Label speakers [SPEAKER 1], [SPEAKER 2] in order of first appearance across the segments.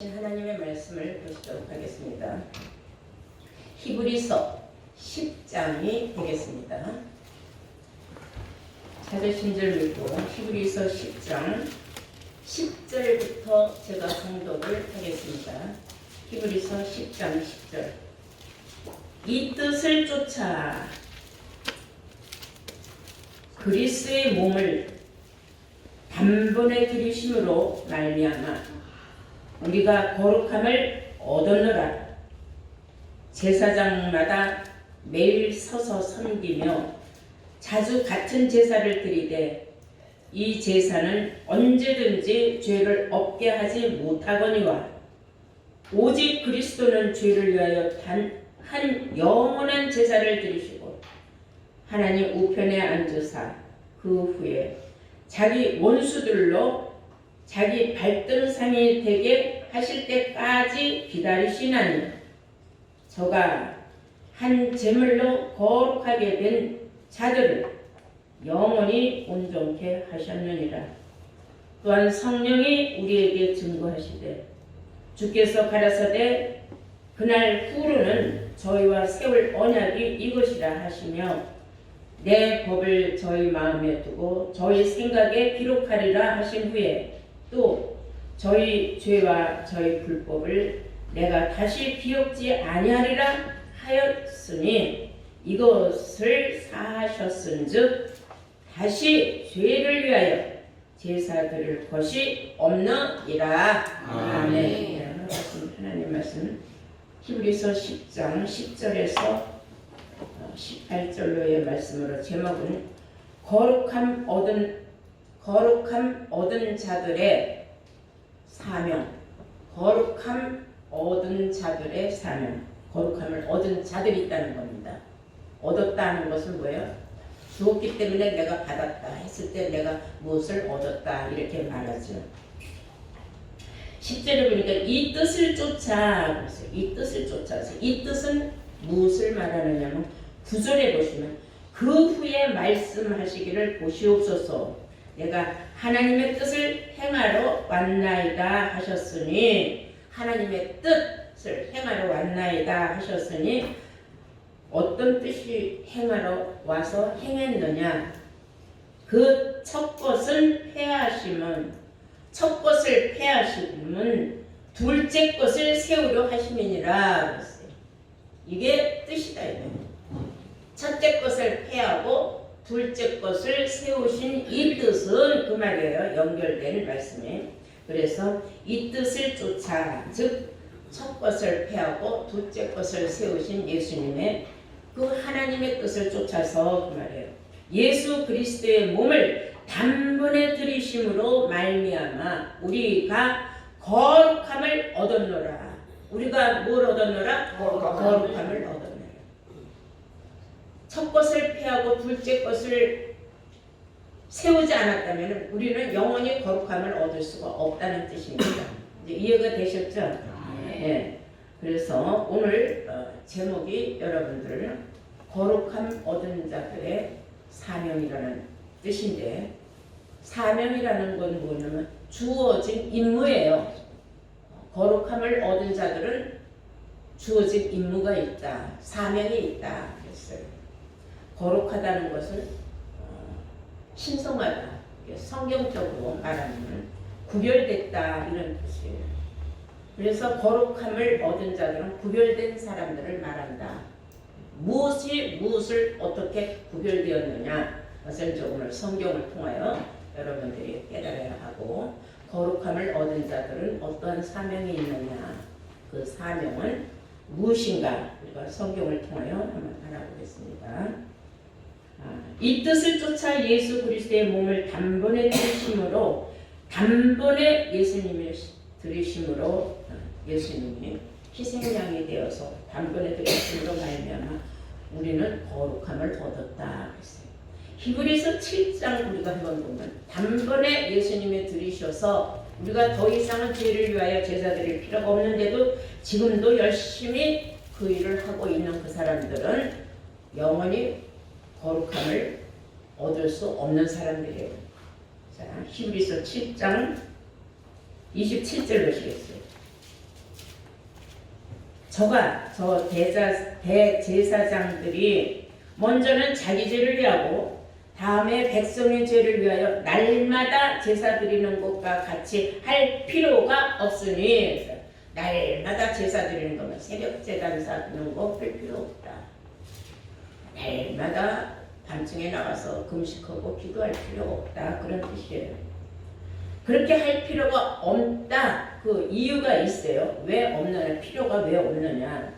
[SPEAKER 1] 하나님의 말씀을 보시도록 하겠습니다. 히브리서 10장이 되겠습니다. 찾으신 줄 믿고 히브리서 10장 10절부터 제가 공독을 하겠습니다. 히브리서 10장 10절. 이 뜻을 쫓아 그리스의 몸을 단번에 들이심으로 말미암아 우리가 거룩함을 얻었노라. 제사장마다 매일 서서 섬기며 자주 같은 제사를 드리되 이 제사는 언제든지 죄를 없게 하지 못하거니와 오직 그리스도는 죄를 위하여 단 한 영원한 제사를 드리시고 하나님 우편에 앉으사 그 후에 자기 원수들로 자기 발등상이 되게 하실 때까지 기다리시나니 저가 한 제물로 거룩하게 된 자들을 영원히 온전케 하셨느니라. 또한 성령이 우리에게 증거하시되 주께서 가라사대 그날 후로는 저희와 세울 언약이 이것이라 하시며 내 법을 저희 마음에 두고 저희 생각에 기록하리라 하신 후에 또 저희 죄와 저희 불법을 내가 다시 기억지 아니하리라 하였으니 이것을 사하셨은즉 다시 죄를 위하여 제사 드릴 것이 없느니라. 아멘. 하나님 말씀 히브리서 10장 10절에서 18절로의 말씀으로 제목은 거룩함 얻은 자들의 사명. 거룩함 얻은 자들의 사명. 거룩함을 얻은 자들이 있다는 겁니다. 얻었다는 것은 뭐예요? 주었기 때문에 내가 받았다 했을 때 내가 무엇을 얻었다 이렇게 말하죠. 10절에 보니까 이 뜻을 쫓아. 이 뜻을 쫓아서 이 뜻은 무엇을 말하느냐면 9절에 보시면 그 후에 말씀하시기를 보시옵소서. 내가 하나님의 뜻을 행하러 왔나이다 하셨으니 하나님의 뜻을 행하러 왔나이다 하셨으니 어떤 뜻이 행하러 와서 행했느냐. 그 첫 것은 폐하심은 첫 것을 폐하심은 둘째 것을 세우려 하심이니라. 이게 뜻이다. 첫째 것을 폐하고 둘째 것을 세우신 이 뜻은 그 말이에요. 연결된 말씀에. 그래서 이 뜻을 쫓아 즉 첫 것을 폐하고 둘째 것을 세우신 예수님의 그 하나님의 뜻을 쫓아서 그 말이에요. 예수 그리스도의 몸을 단번에 들이심으로 말미암아 우리가 거룩함을 얻었노라. 우리가 뭘 얻었노라? 거룩함을 얻었노라. 첫 것을 폐하고 둘째 것을 세우지 않았다면 우리는 영원히 거룩함을 얻을 수가 없다는 뜻입니다. 이제 이해가 되셨죠? 네. 그래서 오늘 제목이 여러분들 거룩함 얻은 자들의 사명이라는 뜻인데 사명이라는 건 뭐냐면 주어진 임무예요. 거룩함을 얻은 자들은 주어진 임무가 있다. 사명이 있다. 그랬어요. 거룩하다는 것은 신성하다. 성경적으로 말하면 구별됐다 이런 뜻이에요. 그래서 거룩함을 얻은 자들은 구별된 사람들을 말한다. 무엇이 무엇을 어떻게 구별되었느냐 그것을 오늘 성경을 통하여 여러분들이 깨달아야 하고 거룩함을 얻은 자들은 어떠한 사명이 있느냐 그 사명은 무엇인가 우리가 성경을 통하여 한번 알아보겠습니다. 이 뜻을 쫓아 예수 그리스도의 몸을 단번에 들이심으로 단번에 예수님을 들이심으로 예수님이 희생양이 되어서 단번에 들이심으로 말미암아 우리는 거룩함을 얻었다 했어요. 히브리서 7장 우리가 한번 보면 단번에 예수님이 들이셔서 우리가 더 이상은 죄를 위하여 제사 드릴 필요가 없는데도 지금도 열심히 그 일을 하고 있는 그 사람들은 영원히 거룩함을 얻을 수 없는 사람들이에요. 자, 히브리서 7장 27절 보시겠어요. 저 대제사장들이 먼저는 자기 죄를 위하고 다음에 백성의 죄를 위하여 날마다 제사 드리는 것과 같이 할 필요가 없으니, 날마다 제사 드리는 거면 새벽 제단사 드리는 거 할 필요 없다. 날마다 밤중에 나가서 금식하고 기도할 필요 없다. 그런 뜻이에요. 그렇게 할 필요가 없다. 그 이유가 있어요. 왜 없느냐? 필요가 왜 없느냐?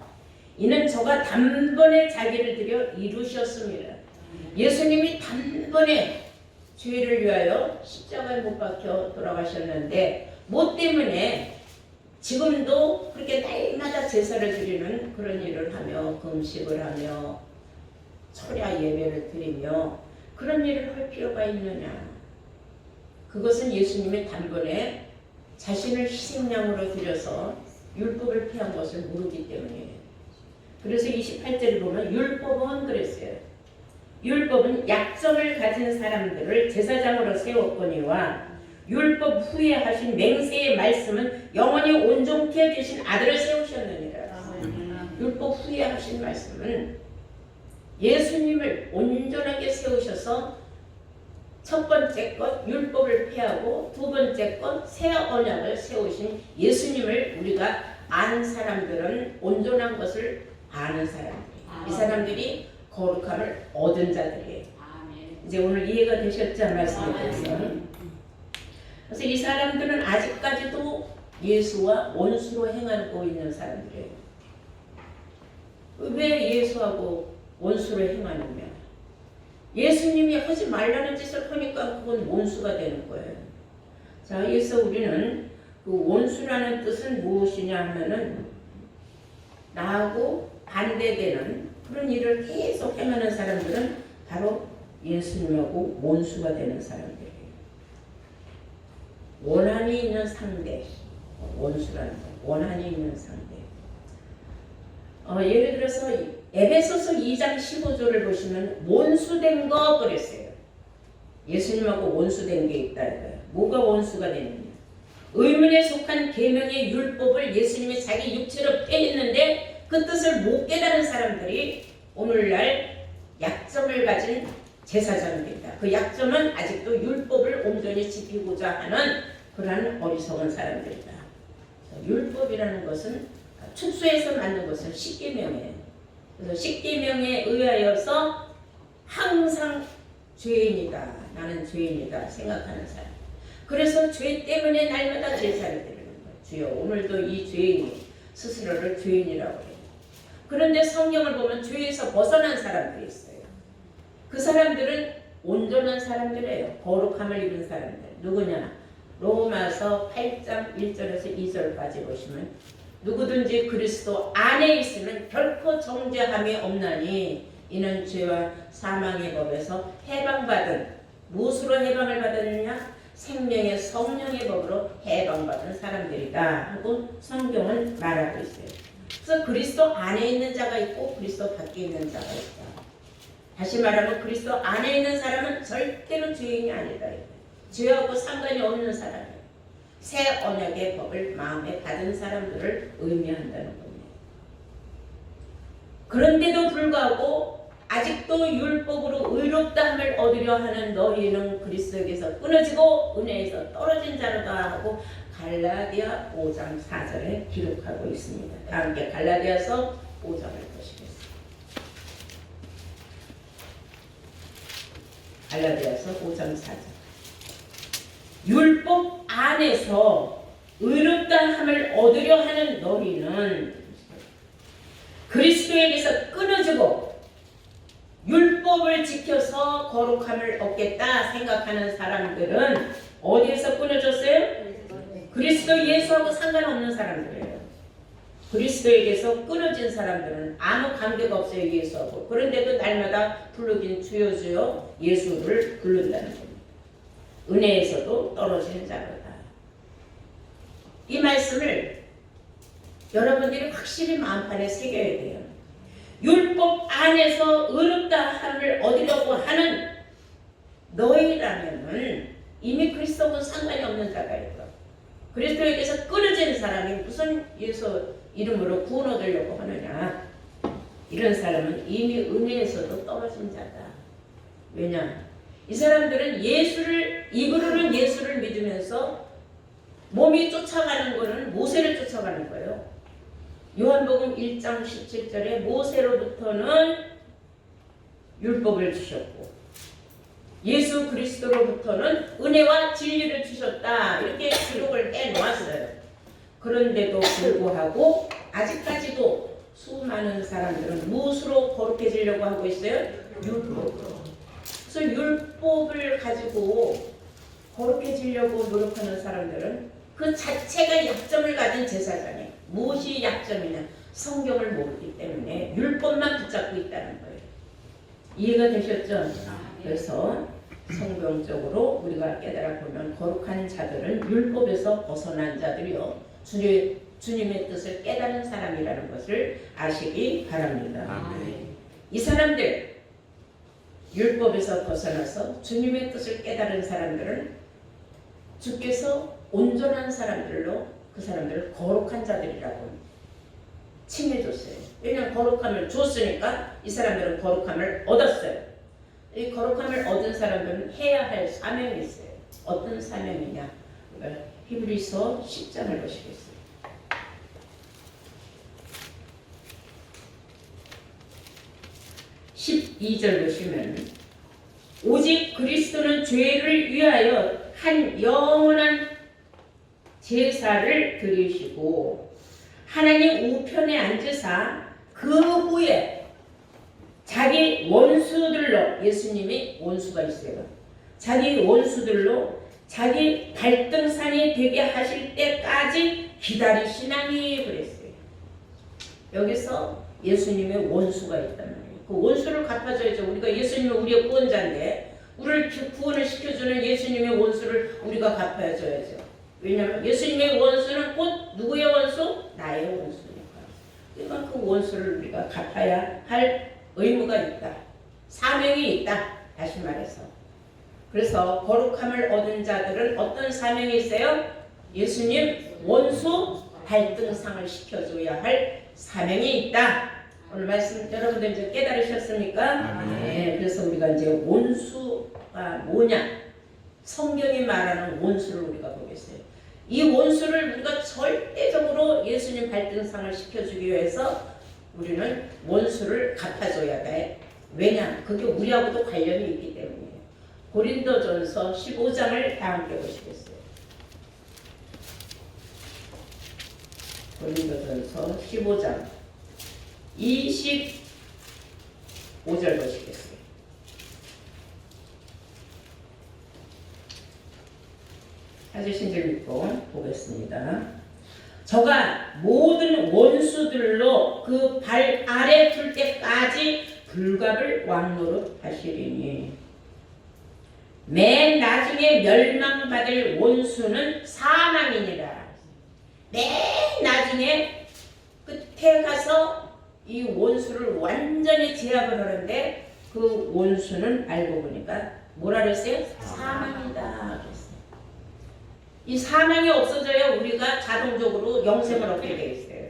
[SPEAKER 1] 이는 저가 단번에 자기를 들여 이루셨습니다. 예수님이 단번에 죄를 위하여 십자가에 못 박혀 돌아가셨는데, 뭐 때문에 지금도 그렇게 날마다 제사를 드리는 그런 일을 하며 금식을 하며 철야 예배를 드리며 그런 일을 할 필요가 있느냐? 그것은 예수님이 단번에 자신을 희생양으로 드려서 율법을 폐한 것을 모르기 때문이에요. 그래서 28절을 보면 율법은 그랬어요. 율법은 약점을 가진 사람들을 제사장으로 세웠거니와 율법 후에 하신 맹세의 말씀은 영원히 온전케 해주신 아들을 세우셨느니라. 율법 후에 하신 말씀은 예수님을 온전하게 세우셔서 첫 번째 것 율법을 폐하고 두 번째 것 새 언약을 세우신 예수님을 우리가 아는 사람들은 온전한 것을 아는 사람들. 이 사람들이 거룩함을 얻은 자들이에요. 이제 오늘 이해가 되셨죠? 말씀에 대해서. 그래서 이 사람들은 아직까지도 예수와 원수로 행하고 있는 사람들이에요. 왜 예수하고 원수로 행하느냐? 예수님이 하지 말라는 짓을 하니까 그건 원수가 되는 거예요. 자, 그래서 우리는 그 원수라는 뜻은 무엇이냐 하면은 나하고 반대되는 그런 일을 계속 행하는 사람들은 바로 예수님하고 원수가 되는 사람들이에요. 원한이 있는 상대, 원수라는 거, 원한이 있는 상대. 예를 들어서 에베소서 2장 15절을 보시면 원수된 거 그랬어요. 예수님하고 원수된 게 있다 이거예요. 뭐가 원수가 되느냐? 의문에 속한 계명의 율법을 예수님이 자기 육체로 폐했는데 그 뜻을 못 깨달은 사람들이 오늘날 약점을 가진 제사장들이다. 그 약점은 아직도 율법을 온전히 지키고자 하는 그러한 어리석은 사람들이다. 율법이라는 것은 축소해서 만든 것은 십계명이에요. 그래서 십계명에 의하여서 항상 죄인이다. 나는 죄인이다 생각하는 사람. 그래서 죄 때문에 날마다 제사를 드리는 거예요. 주여 오늘도 이 죄인이 스스로를 죄인이라고 해요. 그런데 성경을 보면 죄에서 벗어난 사람들이 있어요. 그 사람들은 온전한 사람들이에요. 거룩함을 입은 사람들. 누구냐? 로마서 8장 1절에서 2절까지 보시면 누구든지 그리스도 안에 있으면 결코 정죄함이 없나니 이는 죄와 사망의 법에서 해방받은, 무엇으로 해방을 받았느냐? 생명의 성령의 법으로 해방받은 사람들이다 하고 성경은 말하고 있어요. 그래서 그리스도 안에 있는 자가 있고 그리스도 밖에 있는 자가 있다. 다시 말하면 그리스도 안에 있는 사람은 절대로 죄인이 아니다. 죄하고 상관이 없는 사람이에요. 새 언약의 법을 마음에 받은 사람들을 의미한다는 겁니다. 그런데도 불구하고 아직도 율법으로 의롭다함을 얻으려 하는 너희는 그리스도에게서 끊어지고 은혜에서 떨어진 자로다 하고 갈라디아 5장 4절에 기록하고 있습니다. 다 함께 갈라디아서 5장을 보시겠습니다. 갈라디아서 5장 4절. 율법 안에서 의롭다함을 얻으려 하는 너희는 그리스도에게서 끊어지고 율법을 지켜서 거룩함을 얻겠다 생각하는 사람들은 어디에서 끊어졌어요? 그리스도 예수하고 상관없는 사람들이에요. 그리스도에게서 끊어진 사람들은 아무 관계가 없어요. 예수하고. 그런데도 날마다 부르긴 주여 주여 예수를 부른다는 겁니다. 은혜에서도 떨어지는 자로다. 이 말씀을 여러분들이 확실히 마음판에 새겨야 돼요. 율법 안에서 의롭다함을 얻으려고 하는 너희라면은 이미 그리스도하고 상관이 없는 자가 있고 그리스도에게서 끊어진 사람이 무슨 예수 이름으로 구원 얻으려고 하느냐. 이런 사람은 이미 은혜에서도 떨어진 자다. 왜냐? 이 사람들은 예수를, 입으로는 예수를 믿으면서 몸이 쫓아가는 거는 모세를 쫓아가는 거예요. 요한복음 1장 17절에 모세로부터는 율법을 주셨고 예수 그리스도로부터는 은혜와 진리를 주셨다. 이렇게 기록을 해놓았어요. 그런데도 불구하고 아직까지도 수많은 사람들은 무엇으로 거룩해지려고 하고 있어요? 율법으로. 그래서 율법을 가지고 거룩해지려고 노력하는 사람들은 그 자체가 약점을 가진 제사장이에요. 무엇이 약점이냐? 성경을 모르기 때문에 율법만 붙잡고 있다는 거예요. 이해가 되셨죠? 그래서 성경적으로 우리가 깨달아 보면 거룩한 자들은 율법에서 벗어난 자들이요. 주님의 뜻을 깨달은 사람이라는 것을 아시기 바랍니다. 아멘. 이 사람들, 율법에서 벗어나서 주님의 뜻을 깨달은 사람들은 주께서 온전한 사람들로 그 사람들을 거룩한 자들이라고 칭해줬어요. 왜냐하면 거룩함을 줬으니까 이 사람들은 거룩함을 얻었어요. 이 거룩함을 얻은 사람들은 해야 할 사명이 있어요. 어떤 사명이냐? 히브리서 10장을 보시겠어요. 12절 보시면 오직 그리스도는 죄를 위하여 한 영원한 제사를 드리시고 하나님 우편에 앉으사 그 후에 자기 원수들로, 예수님이 원수가 있어요. 자기 원수들로 자기 발등상이 되게 하실 때까지 기다리시나니 그랬어요. 여기서 예수님의 원수가 있단 말이에요. 그 원수를 갚아줘야죠. 우리가 예수님은 우리의 구원자인데 우리를 구원을 시켜주는 예수님의 원수를 우리가 갚아줘야죠. 왜냐하면 예수님의 원수는 곧 누구의 원수? 나의 원수니까. 그러니까 그 원수를 우리가 갚아야 할 의무가 있다. 사명이 있다. 다시 말해서. 그래서 거룩함을 얻은 자들은 어떤 사명이 있어요? 예수님 원수 발등상을 시켜줘야 할 사명이 있다. 오늘 말씀 여러분들 이제 깨달으셨습니까? 네. 그래서 우리가 이제 원수가 뭐냐? 성경이 말하는 원수를 우리가 보겠어요. 이 원수를 우리가 절대적으로 예수님 발등상을 시켜주기 위해서 우리는 원수를 갚아줘야 돼. 왜냐? 그게 우리하고도 관련이 있기 때문이에요. 고린도전서 15장을 다 함께 보시겠어요. 고린도전서 15장 25절 보시겠어요. 찾으신 줄 믿고 보겠습니다. 저가 모든 원수들로 그 발 아래 둘 때까지 불갑을 왕노릇 하시리니 맨 나중에 멸망받을 원수는 사망이니라. 맨 나중에 끝에 가서 이 원수를 완전히 제압을 하는데 그 원수는 알고 보니까 뭐라 그랬어요? 사망이다. 이 사망이 없어져야 우리가 자동적으로 영생을 얻게 되어 있어요.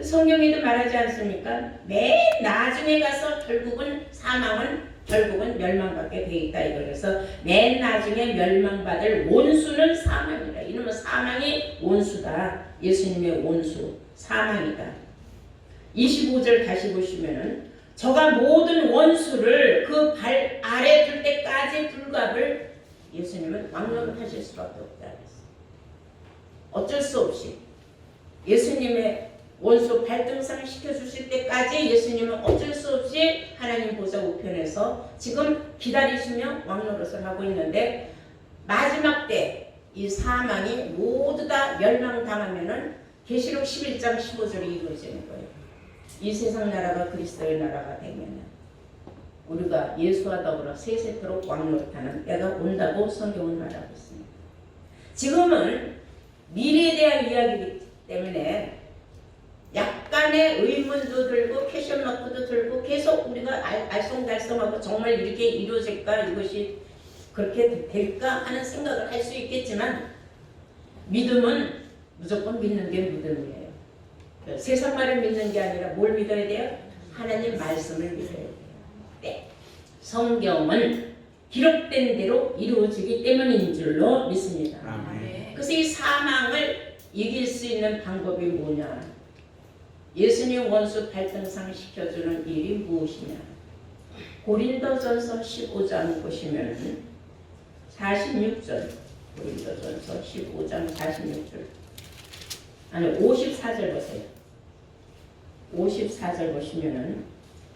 [SPEAKER 1] 성경에도 말하지 않습니까? 맨 나중에 가서 결국은 사망은 결국은 멸망받게 되어 있다. 이거라서 맨 나중에 멸망받을 원수는 사망이다. 이놈은 사망이 원수다. 예수님의 원수 사망이다. 25절 다시 보시면은 저가 모든 원수를 그 발 아래 둘 때까지 불갑을 예수님은 왕노릇 하실 수밖에 없다. 어쩔 수 없이 예수님의 원수 발등상을 시켜주실 때까지 예수님은 어쩔 수 없이 하나님 보좌 우편에서 지금 기다리시며 왕노릇을 하고 있는데 마지막 때 이 사망이 모두 다 멸망당하면은 계시록 11장 15절이 이루어지는 거예요. 이 세상 나라가 그리스도의 나라가 되면 우리가 예수와 더불어 세세토록 왕노릇하는 때가 온다고 성경은 말하고 있습니다. 지금은 미래에 대한 이야기이기 때문에 약간의 의문도 들고 캐션 마크도 들고 계속 우리가 알쏭달쏭하고 정말 이렇게 이루어질까, 이것이 그렇게 될까 하는 생각을 할 수 있겠지만 믿음은 무조건 믿는 게 믿음이에요. 세상 말을 믿는 게 아니라 뭘 믿어야 돼요? 하나님 말씀을 믿어야 돼요. 네. 성경은 기록된 대로 이루어지기 때문인 줄로 믿습니다.
[SPEAKER 2] 아멘.
[SPEAKER 1] 그래서 이 사망을 이길 수 있는 방법이 뭐냐? 예수님 원수 발등상 시켜주는 일이 무엇이냐? 고린도전서 15장 보시면 46절, 고린도전서 15장 46절, 아니 54절 보세요. 54절 보시면은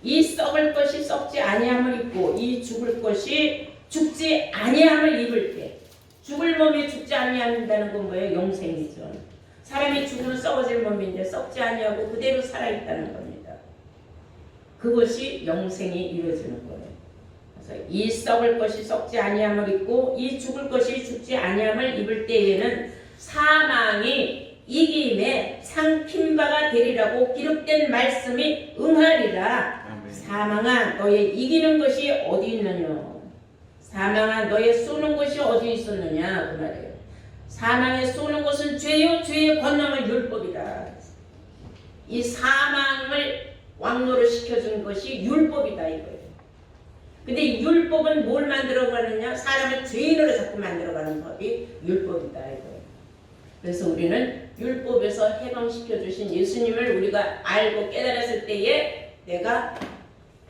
[SPEAKER 1] 이 썩을 것이 썩지 아니함을 입고 이 죽을 것이 죽지 아니함을 입을 때, 죽을 몸이 죽지 아니한다는 건 뭐예요? 영생이죠. 사람이 죽으면 썩어질 몸인데 썩지 아니하고 그대로 살아있다는 겁니다. 그것이 영생이 이루어지는 거예요. 그래서 이 썩을 것이 썩지 아니함을 입고 이 죽을 것이 죽지 아니함을 입을 때에는 사망이 이김에 상핀 바가 되리라고 기록된 말씀이 응하리라.
[SPEAKER 2] 아멘.
[SPEAKER 1] 사망아 너의 이기는 것이 어디 있느냐? 사망아 너의 쏘는 것이 어디 있었느냐? 그 말이에요. 사망에 쏘는 것은 죄요 죄의 권능은 율법이다. 이 사망을 왕노로 시켜준 것이 율법이다 이거예요. 근데 이 율법은 뭘 만들어가느냐? 사람을 죄인으로 자꾸 만들어가는 법이 율법이다 이거예요. 그래서 우리는 율법에서 해방시켜주신 예수님을 우리가 알고 깨달았을 때에 내가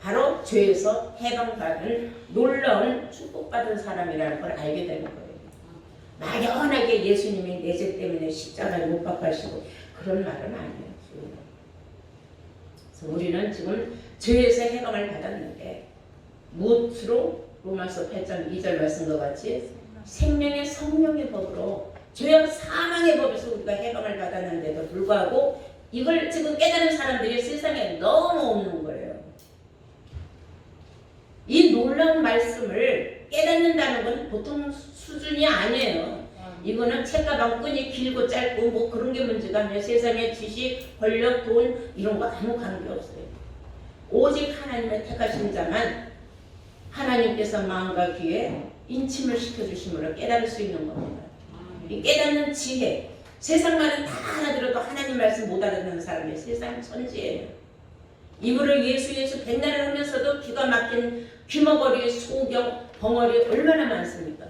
[SPEAKER 1] 바로 죄에서 해방받은 놀라운 축복받은 사람이라는 걸 알게 되는 거예요. 막연하게 예수님이 내 죄 때문에 십자가에 못 박히시고 그런 말은 아니에요. 그래서 우리는 지금 죄에서 해방을 받았는데 무엇으로? 로마서 8장 2절 말씀과 같이 생명의 성령의 법으로 죄와 사망의 법에서 우리가 해방을 받았는데도 불구하고 이걸 지금 깨달은 사람들이 세상에 너무 없는 거예요. 이 놀라운 말씀을 깨닫는다는 건 보통 수준이 아니에요. 이거는 책가방 끈이 길고 짧고 뭐 그런 게 문제가 아니에요. 세상의 지식, 권력, 돈 이런 거 아무 관계없어요. 오직 하나님의 택하신 자만 하나님께서 마음과 귀에 인침을 시켜주심으로 깨달을 수 있는 겁니다. 이 깨닫는 지혜, 세상 말은 다 알아들어도 하나님 말씀 못 알아듣는 사람이 세상 천지예요. 입으로 예수 예수 백날을 하면서도 기가 막힌 귀머거리, 소경, 벙어리 얼마나 많습니까?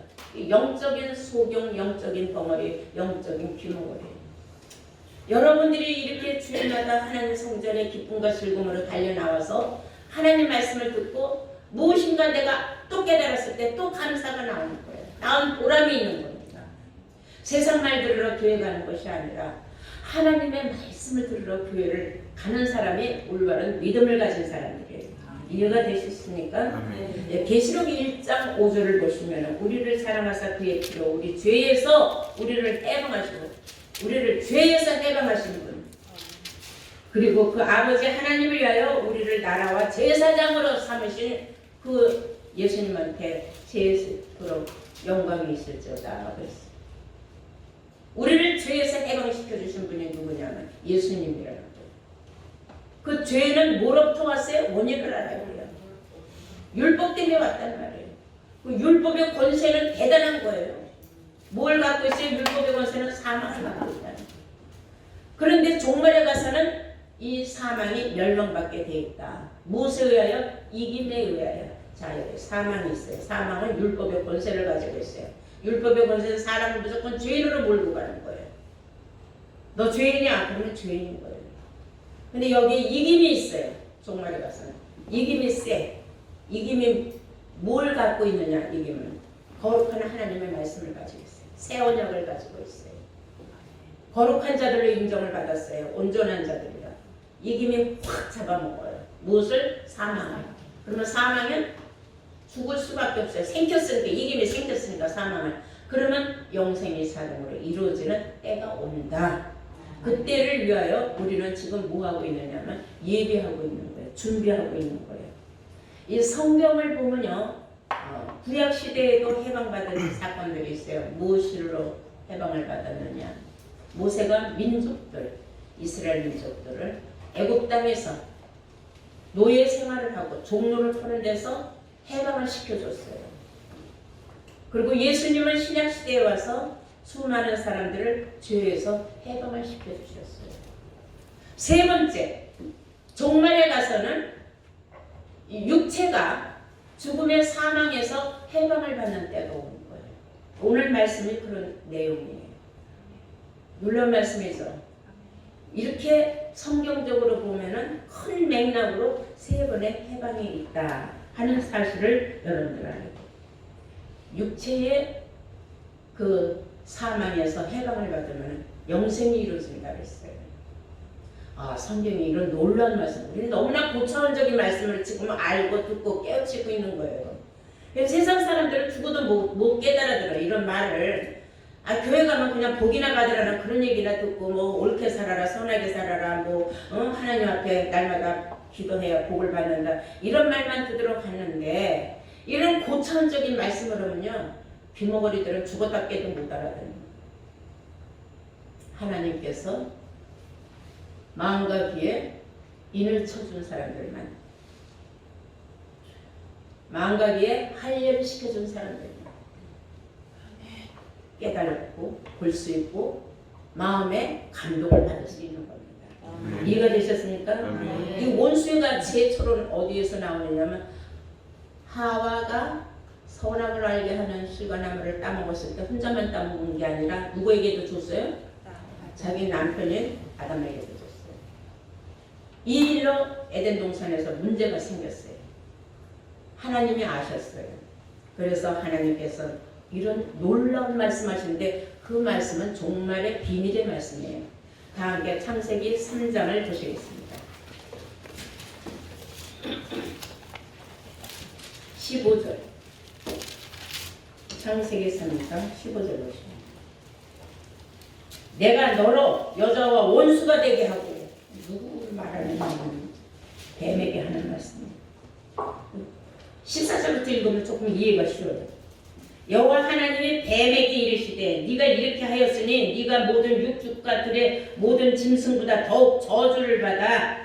[SPEAKER 1] 영적인 소경, 영적인 벙어리, 영적인 귀머거리. 여러분들이 이렇게 주일마다 하나님 성전에 기쁨과 즐거움으로 달려나와서 하나님 말씀을 듣고 무엇인가 내가 또 깨달았을 때 또 감사가 나오는 거예요. 나온 보람이 있는 겁니다. 세상 말 들으러 교회 가는 것이 아니라 하나님의 말씀을 들으러 교회를 가는 사람이 올바른 믿음을 가진 사람들이에요. 이해가 되셨습니까? 네, 계시록 1장 5절을 보시면 우리를 사랑하사 그의 피로 우리 죄에서 우리를 해방하시고 우리를 죄에서 해방하시는 분, 그리고 그 아버지 하나님을 위하여 우리를 나라와 제사장으로 삼으신 그 예수님한테 그런 영광이 있을지어다 그랬어요. 우리를 죄에서 해방시켜 주신 분이 누구냐면 예수님이라는 거예요. 그 죄는 뭐로부터 왔어요? 원인을 알아야 돼요. 율법 때문에 왔단 말이에요. 그 율법의 권세는 대단한 거예요. 뭘 갖고 있어요? 율법의 권세는 사망을 갖고 있다는 거예요. 그런데 종말에 가서는 이 사망이 멸망받게 돼 있다. 무엇에 의하여? 이김에 의하여. 자, 여기 사망이 있어요. 사망은 율법의 권세를 가지고 있어요. 율법의 권세는 사람을 무조건 죄인으로 몰고 가는 거예요. 너 죄인이야? 그러면 죄인인 거예요. 근데 여기 이김이 있어요. 종말에 가서는. 이김이 세. 이김이 뭘 갖고 있느냐? 이김은 거룩한 하나님의 말씀을 가지고 있어요. 새 언약을 가지고 있어요. 거룩한 자들로 인정을 받았어요. 온전한 자들이라. 이김이 확 잡아먹어요. 무엇을? 사망을. 그러면 사망은 죽을 수밖에 없어요. 생겼으니까, 이김이 생겼으니까 사망을. 그러면 영생이 자동으로 이루어지는 때가 온다. 그때를 위하여 우리는 지금 뭐 하고 있느냐면 예비하고 있는 거예요. 준비하고 있는 거예요. 이 성경을 보면요, 구약 시대에도 해방받은 사건들이 있어요. 무엇으로 해방을 받았느냐? 모세가 민족들, 이스라엘 민족들을 애굽 땅에서 노예 생활을 하고 종로를 푸는 데서 해방을 시켜줬어요. 그리고 예수님은 신약 시대에 와서 수많은 사람들을 죄에서 해방을 시켜주셨어요. 세 번째, 종말에 가서는 이 육체가 죽음의 사망에서 해방을 받는 때가 오는 거예요. 오늘 말씀이 그런 내용이에요. 놀라운 말씀이죠. 이렇게 성경적으로 보면은 큰 맥락으로 세 번의 해방이 있다 하는 사실을 여러분들 알고, 육체의 그 사망에서 해방을 받으면 영생이 이루어진다 그랬어요. 아, 성경이 이런 놀라운 말씀, 우리 너무나 고차원적인 말씀을 지금 알고 듣고 깨우치고 있는 거예요. 세상 사람들은 죽어도 못 깨달아들어 이런 말을. 아, 교회 가면 그냥 복이나 받으라는 그런 얘기나 듣고 뭐 옳게 살아라, 선하게 살아라, 뭐 하나님 앞에 날마다 기도해야 복을 받는다 이런 말만 듣도록 하는데, 이런 고차원적인 말씀을 하면요 귀머거리들은 죽었다 깨도 못 알아듣는. 하나님께서 마음과 귀에 인을 쳐준 사람들만, 마음과 귀에 할례를 시켜준 사람들만 깨달고 볼 수 있고 마음에 감동을 받을 수 있는 겁니다. 이해가 되셨습니까? 이 원수가 지혜처럼 어디에서 나오느냐면, 하와가 선악을 알게 하는 실과나무를 따먹었을 때 혼자만 따먹은 게 아니라 누구에게도 줬어요? 자기 남편인 아담에게도 줬어요. 이 일로 에덴 동산에서 문제가 생겼어요. 하나님이 아셨어요. 그래서 하나님께서 이런 놀라운 말씀하시는데, 그 말씀은 종말의 비밀의 말씀이에요. 다 함께 창세기 3장을 보시겠습니다. 15절. 창세기 3장 15절 보시면, 내가 너로 여자와 원수가 되게 하고, 누구를 말하는 뱀에게 하는 말씀이에요. 14절부터 읽으면 조금 이해가 쉬워요. 여호와 하나님이 뱀에게 이르시되, 네가 이렇게 하였으니 네가 모든 육축가들의 모든 짐승보다 더욱 저주를 받아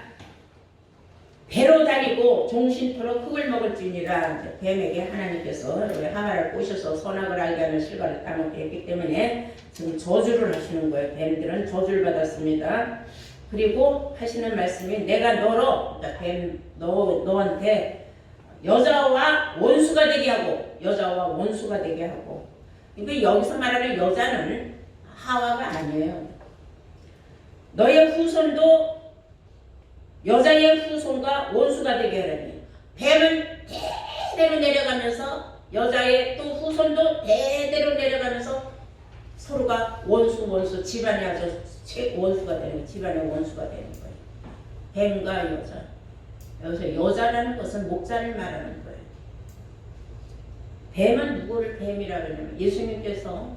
[SPEAKER 1] 배로 다니고 종신토록 흙을 먹을지니라. 뱀에게 하나님께서 하와를 꼬셔서 선악을 알게 하는 실과를 따먹게 했기 때문에 지금 저주를 하시는 거예요. 뱀들은 저주를 받았습니다. 그리고 하시는 말씀이, 내가 너로, 뱀 너한테 여자와 원수가 되게 하고, 여자와 원수가 되게 하고. 그러니까 여기서 말하는 여자는 하와가 아니에요. 너의 후손도 여자의 후손과 원수가 되게 하라니. 뱀은 대대로 내려가면서 여자의 또 후손도 대대로 내려가면서 서로가 원수 집안의 아주 원수가 되는 거예요. 집안의 원수가 되는 거예요. 뱀과 여자. 여기서 여자라는 것은 목자를 말하는 거예요. 뱀은 누구를 뱀이라고 하냐면, 예수님께서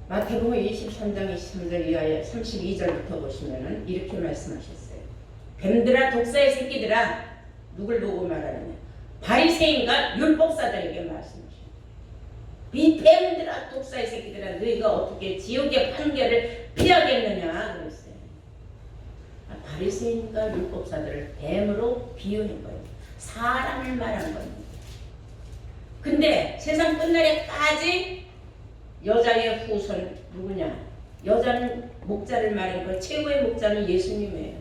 [SPEAKER 1] 마태복음 23장 23절 이하에 32절부터 보시면은 이렇게 말씀하셨어요. 뱀들아, 독사의 새끼들아. 누굴 보고 말하느냐? 바리새인과 율법사들에게 말씀하셨어요. 이 뱀들아, 독사의 새끼들아, 너희가 어떻게 지옥의 판결을 피하겠느냐 그랬어요. 바리새인과 율법사들을 뱀으로 비유한 거예요. 사람을 말한 겁니다. 근데 세상 끝날에까지 여자의 후손 누구냐? 여자는 목자를 말한 거예요. 최고의 목자는 예수님이에요.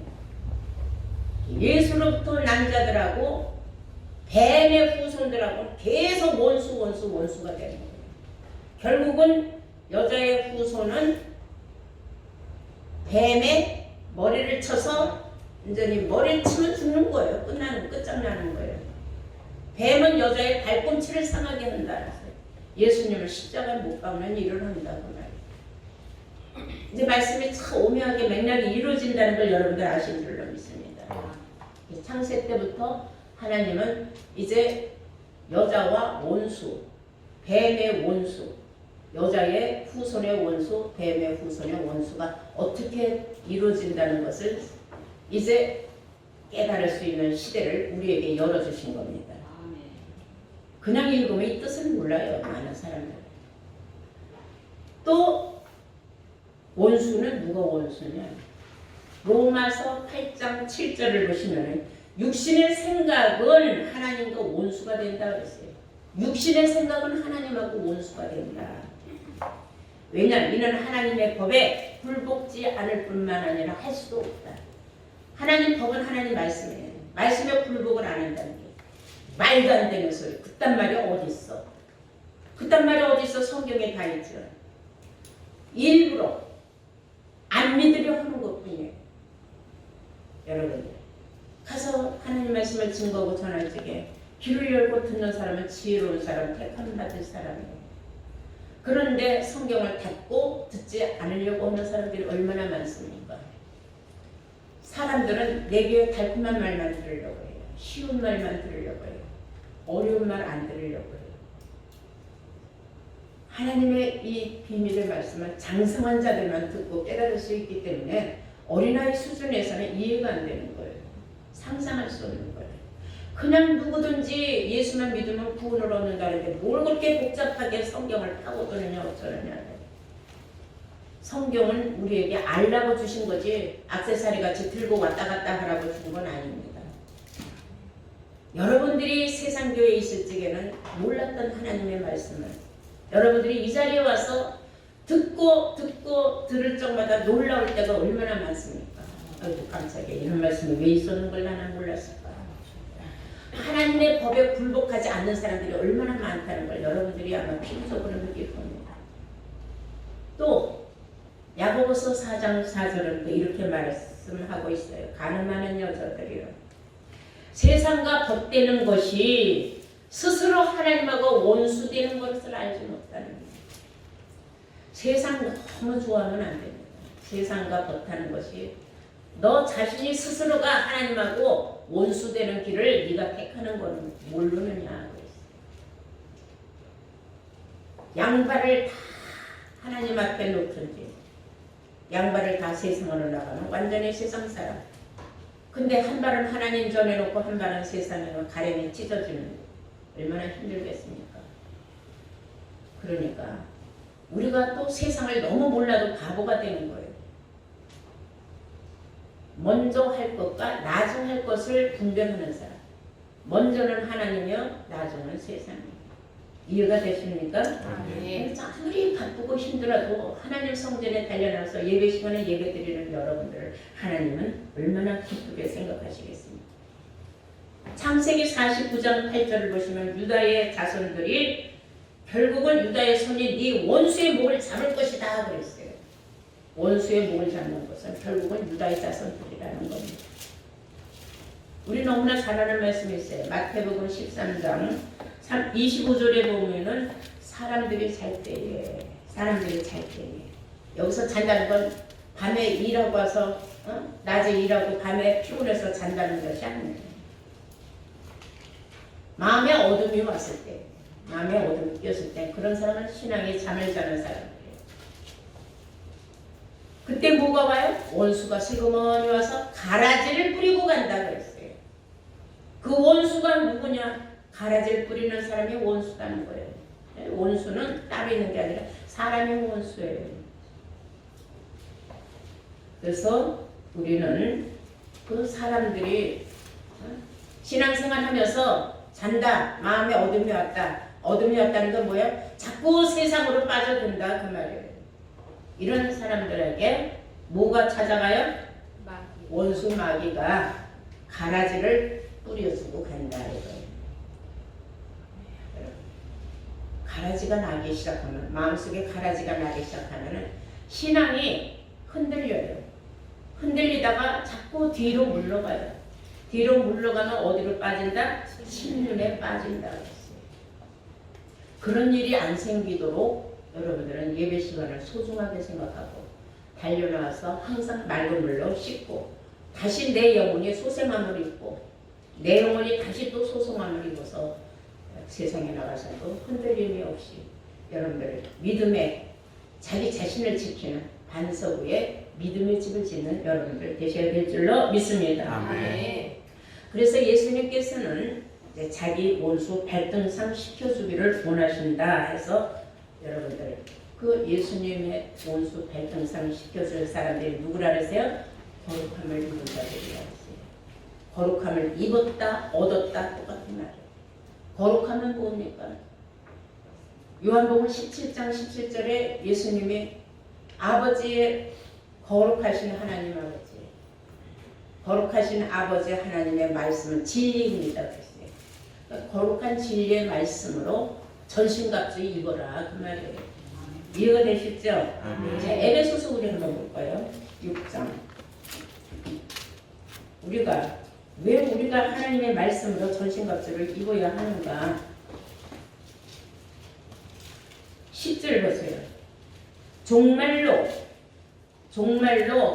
[SPEAKER 1] 예수로부터 남자들하고 뱀의 후손들하고 계속 원수가 되는 거예요. 결국은 여자의 후손은 뱀의 머리를 쳐서 완전히 머리를 치면 죽는 거예요. 끝장나는 거예요. 뱀은 여자의 발꿈치를 상하게 한다. 예수님을 십자가에 못 박는 일을 한다고 말이에요. 이제 말씀이 참 오묘하게 맥락이 이루어진다는 걸 여러분들 아시는 줄로 믿습니다. 창세 때부터 하나님은 이제 여자와 원수, 뱀의 원수, 여자의 후손의 원수, 뱀의 후손의 원수가 어떻게 이루어진다는 것을 이제 깨달을 수 있는 시대를 우리에게 열어주신 겁니다. 그냥 읽으면 이 뜻을 몰라요, 많은 사람들. 또 원수는 누가 원수냐? 로마서 8장 7절을 보시면 육신의 생각은 하나님과 원수가 된다 그랬어요. 육신의 생각은 하나님하고 원수가 된다. 왜냐? 이는 하나님의 법에 굴복지 않을 뿐만 아니라 할 수도 없다. 하나님 법은 하나님 말씀이에요. 말씀에 굴복을 안 한다는 게 말도 안 되는 소리. 그딴 말이 어디 있어? 그딴 말이 어디 있어? 성경에 다 있죠. 일부러 안 믿으려 하는 것뿐이에요. 여러분들 가서 하나님 말씀을 증거하고 전할 적에 귀를 열고 듣는 사람은 지혜로운 사람, 택함 받을 사람이에요. 그런데 성경을 닫고 듣지 않으려고 하는 사람들이 얼마나 많습니까? 사람들은 내 귀에 달콤한 말만 들으려고 해요. 쉬운 말만 들으려고 해요. 어려운 말 안 들으려고 해요. 하나님의 이 비밀의 말씀은 장성한 자들만 듣고 깨달을 수 있기 때문에 어린아이 수준에서는 이해가 안 되는 거예요. 상상할 수 없는 거예요. 그냥 누구든지 예수만 믿으면 구원을 얻는다는데 뭘 그렇게 복잡하게 성경을 파고드느냐 어쩌느냐. 성경은 우리에게 알라고 주신 거지 액세서리 같이 들고 왔다 갔다 하라고 준 건 아닙니다. 여러분들이 세상교회에 있을 적에는 몰랐던 하나님의 말씀을 여러분들이 이 자리에 와서 듣고 들을 적마다 놀라울 때가 얼마나 많습니까? 아이고 깜짝이야. 이런 말씀이 왜 있었는 걸 나는 몰랐을까? 하나님의 법에 굴복하지 않는 사람들이 얼마나 많다는 걸 여러분들이 아마 피부적으로 느낄 겁니다. 또 야고보서 4장 4절은 또 이렇게 말씀하고 있어요. 가늠하는 여자들이요. 세상과 벗되는 것이 스스로 하나님하고 원수되는 것을 알지 못하는 거예요. 세상 너무 좋아하면 안 됩니다. 세상과 벗하는 것이 너 자신이 스스로가 하나님하고 원수되는 길을 네가 택하는 건 모르느냐. 양발을 다 하나님 앞에 놓든지 양발을 다 세상으로 나가면 완전히 세상 사람. 근데 한 발은 하나님 전에 놓고 한 발은 세상에 놓고 가랭이 찢어지는 얼마나 힘들겠습니까? 그러니까 우리가 또 세상을 너무 몰라도 바보가 되는 거예요. 먼저 할 것과 나중 할 것을 분별하는 사람. 먼저는 하나님이요, 나중은 세상이에요. 이해가 되십니까?
[SPEAKER 2] 네.
[SPEAKER 1] 아무리 바쁘고 힘들어도 하나님 성전에 달려나서 예배 시간에 예배 드리는 여러분들을 하나님은 얼마나 기쁘게 생각하시겠습니까? 창세기 49장 8절을 보시면 유다의 자손들이 결국은 유다의 손이 네 원수의 목을 잡을 것이다 그랬어요. 원수의 목을 잡는 것은 결국은 유다의 자손들이라는 겁니다. 우리 너무나 잘 아는 말씀이 있어요. 마태복음 13장 25절에 보면은 사람들이 잘 때에 여기서 잔다는 건 밤에 일하고 와서 낮에 일하고 밤에 피곤해서 잔다는 것이 아니에요. 마음에 어둠이 왔을 때, 마음에 어둠이 꼈을 때 그런 사람은 신앙에 잠을 자는 사람이에요. 그때 뭐가 와요? 원수가 슬그머니 와서 가라지를 뿌리고 간다 그랬어요. 그 원수가 누구냐? 가라지를 뿌리는 사람이 원수라는 거예요. 원수는 따로 있는 게 아니라 사람이 원수예요. 그래서 우리는 그 사람들이 신앙생활 하면서 잔다. 마음에 어둠이 왔다. 어둠이 왔다는 건 뭐예요? 자꾸 세상으로 빠져든다 그 말이에요. 이런 사람들에게 뭐가 찾아가요?
[SPEAKER 2] 마귀.
[SPEAKER 1] 원수 마귀가 가라지를 뿌려주고 간다 이거예요. 가라지가 나기 시작하면 마음속에 가라지가 나기 시작하면 신앙이 흔들려요. 흔들리다가 자꾸 뒤로 물러가요. 뒤로 물러가면 어디로 빠진다? 침륜에 빠진다 그랬어요. 그런 일이 안 생기도록 여러분들은 예배 시간을 소중하게 생각하고 달려나와서 항상 맑은 물로 씻고 다시 내 영혼이 소생함을 입고 내 영혼이 다시 또 소생함을 입어서 세상에 나가서도 흔들림이 없이 여러분들 믿음에 자기 자신을 지키는 반석 위에 믿음의 집을 짓는 여러분들 되셔야 될 줄로 믿습니다.
[SPEAKER 2] 아멘.
[SPEAKER 1] 그래서 예수님께서는 이제 자기 원수 발등상 시켜주기를 원하신다 해서 여러분들 그 예수님의 원수 발등상 시켜줄 사람들이 누구라 그러세요? 거룩함을 입은 자들이라 했어요. 거룩함을 입었다 얻었다 똑같은 말이에요. 거룩함은 뭡니까? 요한복음 17장 17절에 예수님이 아버지의 거룩하신 하나님 아버지, 거룩하신 아버지 하나님의 말씀은 진리입니다. 그랬어요. 그러니까 거룩한 진리의 말씀으로 전신갑주 입어라 그 말이에요. 이해가 되시죠? 자, 에베소서 우리 한번 볼까요? 6장. 왜 우리가 하나님의 말씀으로 전신갑주를 입어야 하는가? 10절 보세요. 종말로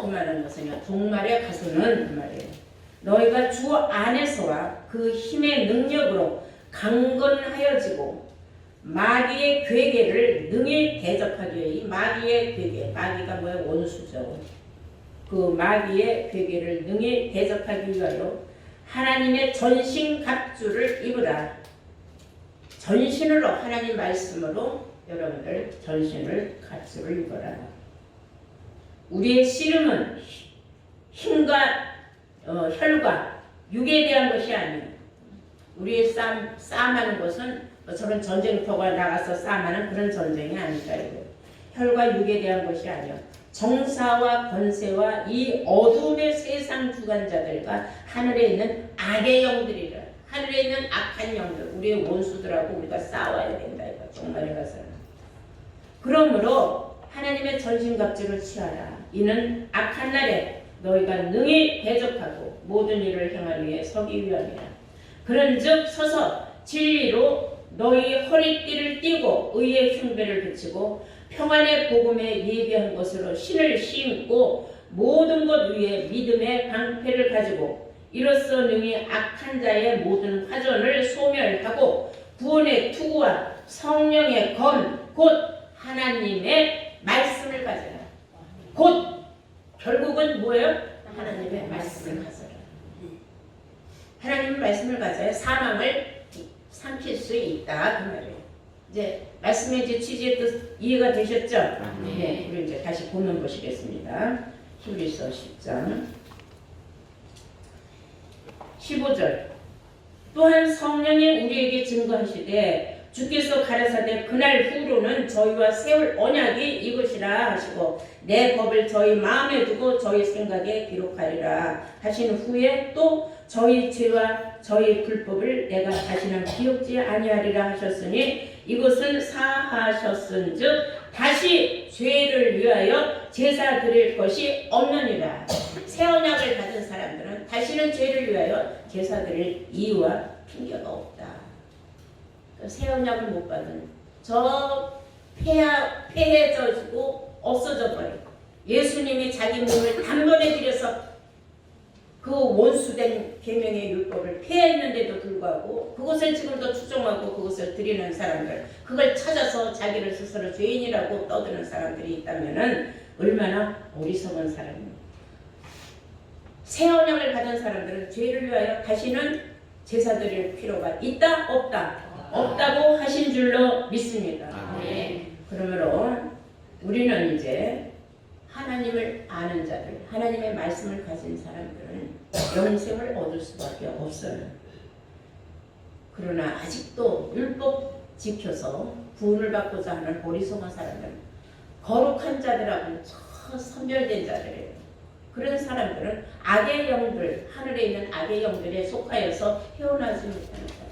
[SPEAKER 1] 그 말하는 것은요. 종말의 가수는 그 말이에요. 너희가 주 안에서와 그 힘의 능력으로 강건하여지고 마귀의 괴계를 능히 대적하기 위해 이 마귀의 괴계, 마귀가 뭐예요? 원수죠. 그 마귀의 괴계를 능히 대적하기 위하여 하나님의 전신갑주를 입으라. 전신으로 하나님 말씀으로 여러분들 전신을 갑주를 입어라. 우리의 씨름은 힘과 혈과 육에 대한 것이 아니에요. 우리의 싸움하는 것은 저런 전쟁터가 나가서 싸움하는 그런 전쟁이 아니다. 혈과 육에 대한 것이 아니에요. 정사와 권세와 이 어둠의 세상 주관자들과 하늘에 있는 악의 영들이라. 하늘에 있는 악한 영들, 우리의 원수들하고 우리가 싸워야 된다. 이거 정말에 가서는. 그러므로 하나님의 전신갑주를 취하라. 이는 악한 날에 너희가 능히 대적하고 모든 일을 행하기 위해 서기 위함이라. 그런즉 서서 진리로 너희 허리띠를 띠고 의의 흉배를 붙이고 평안의 복음에 예비한 것으로 신을 신고 모든 것 위에 믿음의 방패를 가지고 이로써 능히 악한 자의 모든 화전을 소멸하고 구원의 투구와 성령의 검 곧 하나님의 말씀을 가져라. 곧 결국은 뭐예요? 하나님의 말씀을 가져라. 하나님의 말씀을 가져야 사망을 삼킬 수 있다 그 말이에요. 이제 말씀의 이제 취지의 뜻 이해가 되셨죠? 네. 우리 이제 다시 본문 보시겠습니다. 히브리서 10장 15절. 또한 성령이 우리에게 증거하시되 주께서 가라사대 그날 후로는 저희와 세울 언약이 이것이라 하시고 내 법을 저희 마음에 두고 저희 생각에 기록하리라 하신 후에 또 저희 죄와 저희 불법을 내가 다시는 기억지 아니하리라 하셨으니 이것은 사하셨은즉 다시 죄를 위하여 제사 드릴 것이 없느니라. 새 언약을 받은 사람들은 다시는 죄를 위하여 제사 드릴 이유와 핑계가 없다. 새 언약을 못 받은 저 폐해져지고 없어져 버린 예수님이 자기 몸을 단번에 들여서 그 원수된 계명의 율법을 폐했는데도 불구하고 그것을 지금도 추종하고 그것을 드리는 사람들, 그걸 찾아서 자기를 스스로 죄인이라고 떠드는 사람들이 있다면은 얼마나 어리석은 사람입니다. 새 언약을 받은 사람들은 죄를 위하여 다시는 제사 드릴 필요가 있다? 없다? 없다고 하신 줄로 믿습니다. 그러므로 우리는 이제 하나님을 아는 자들, 하나님의 말씀을 가진 사람들은 영생을 얻을 수밖에 없어요. 그러나 아직도 율법 지켜서 구원을 받고자 하는 어리석은 사람들, 거룩한 자들하고는 저 선별된 자들이에요. 그런 사람들은 악의 영들, 하늘에 있는 악의 영들에 속하여서 헤어나지 못하는 사람.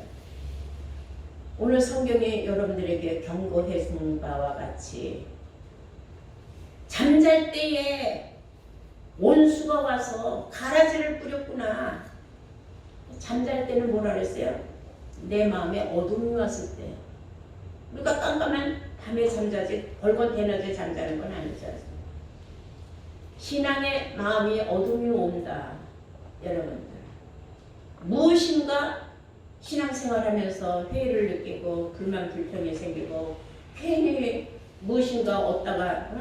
[SPEAKER 1] 오늘 성경이 여러분들에게 경고해 준 바와 같이 잠잘 때에 원수가 와서 가라지를 뿌렸구나. 잠잘 때는 뭐라 그랬어요? 내 마음에 어둠이 왔을 때. 우리가 깜깜한 밤에 잠자지 벌건 대낮에 잠자는 건 아니지 않습니까? 신앙의 마음이 어둠이 온다. 여러분들 무엇인가 신앙생활하면서 회의를 느끼고 불만 불평이 생기고 괜히 무엇인가 얻다가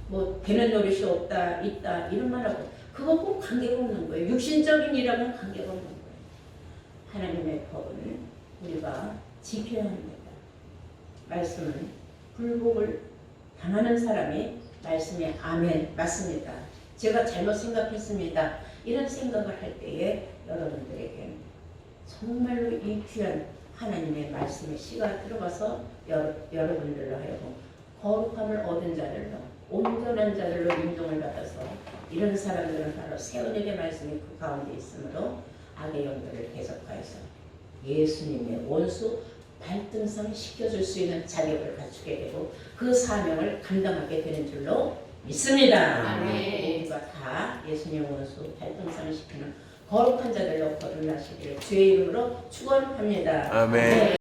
[SPEAKER 1] 뭐 되는 노릇이 없다 있다 이런 말하고 그거 꼭 관계가 없는 거예요. 육신적인 일하고는 관계가 없는 거예요. 하나님의 법은 우리가 지켜야 합니다. 말씀은 불복을 당하는 사람이 말씀에 아멘 맞습니다. 제가 잘못 생각했습니다. 이런 생각을 할 때에 여러분들에게 정말로 이 귀한 하나님의 말씀의 씨가 들어가서 여러분들로 하여금 거룩함을 얻은 자들로, 온전한 자들로 인정을 받아서 이런 사람들은 바로 새 언약의 말씀이 그 가운데 있으므로 악의 영들을 계속하여서 예수님의 원수 발등상 시켜줄 수 있는 자격을 갖추게 되고 그 사명을 감당하게 되는 줄로 믿습니다.
[SPEAKER 2] 아멘.
[SPEAKER 1] 우리가 다 예수님의 원수 발등상을 시키는 거룩한 자들로 거듭나시기를 주의 이름으로 축원합니다.
[SPEAKER 3] 아멘.